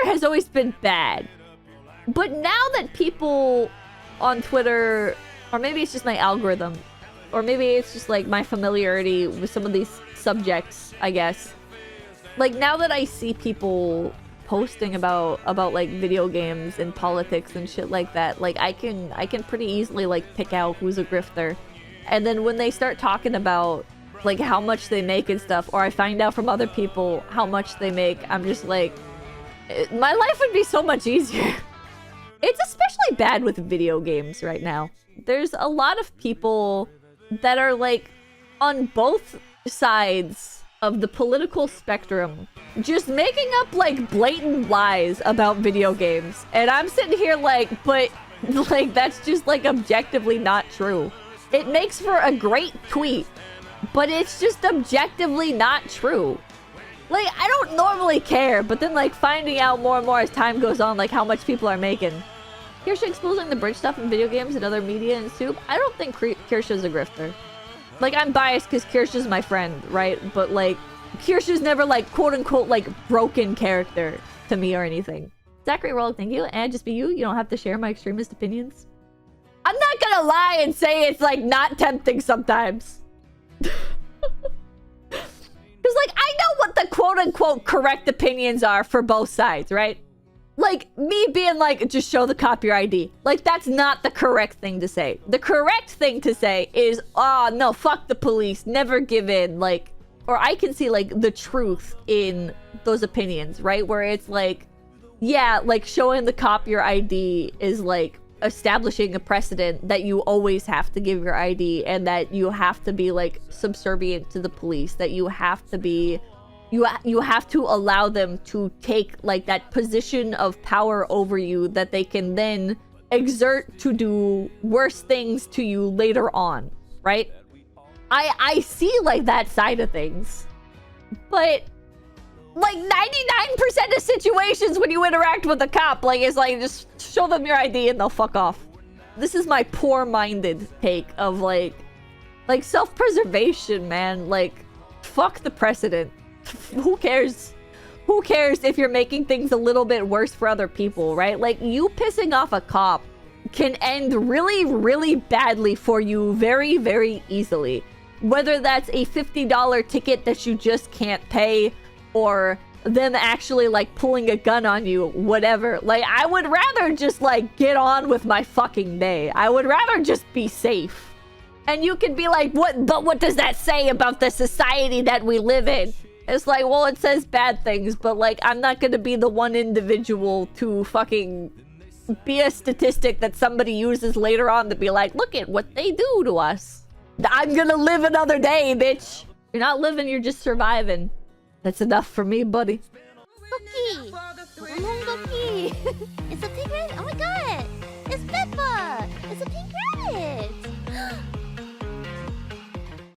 Twitter has always been bad. But now that people on Twitter, or maybe it's just my algorithm, or maybe it's just like my familiarity with some of these subjects, I guess. Like now that I see people posting about like video games and politics and shit like that, like I can pretty easily like pick out who's a grifter. And then when they start talking about like how much they make and stuff, or I find out from other people how much they make, I'm just like, my life would be so much easier. It's especially bad with video games right now. There's a lot of people that are like on both sides of the political spectrum, just making up like blatant lies about video games. And I'm sitting here like, but like that's just like objectively not true. It makes for a great tweet, but it's just objectively not true. Like, I don't normally care, but then like finding out more and more as time goes on, like how much people are making. Kirsha exposing the bridge stuff in video games and other media and soup. I don't think Kirsha's a grifter. Like, I'm biased because Kirsha's my friend, right? But like, Kirsha's never like quote-unquote like broken character to me or anything. Zachary Rollick, thank you. And just be you. You don't have to share my extremist opinions. I'm not gonna lie and say it's like not tempting sometimes. Because like, I know what the quote-unquote correct opinions are for both sides, right? Like, me being like, just show the cop your ID. Like, that's not the correct thing to say. The correct thing to say is, oh, no, fuck the police. Never give in. Like, or I can see, like, the truth in those opinions, right? Where it's like, yeah, like, showing the cop your ID is, like, establishing a precedent that you always have to give your ID and that you have to be, like, subservient to the police. That you have to be... You have to allow them to take like that position of power over you that they can then exert to do worse things to you later on, right? I see like that side of things, but like 99% of situations when you interact with a cop, like it's like just show them your ID and they'll fuck off. This is my poor-minded take of like self-preservation, man. Like, fuck the precedent. Who cares? Who cares if you're making things a little bit worse for other people, right? Like, you pissing off a cop can end really, really badly for you very, very easily. Whether that's a $50 ticket that you just can't pay, or them actually, like, pulling a gun on you, whatever. Like, I would rather just, like, get on with my fucking day. I would rather just be safe. And you can be like, but what does that say about the society that we live in? It's like, well, it says bad things, but like, I'm not gonna be the one individual to fucking be a statistic that somebody uses later on to be like, look at what they do to us. I'm gonna live another day, bitch. You're not living, you're just surviving. That's enough for me, buddy. Cookie! Cookie! It's a pink rabbit! Oh my god! It's Peppa! It's a pink rabbit!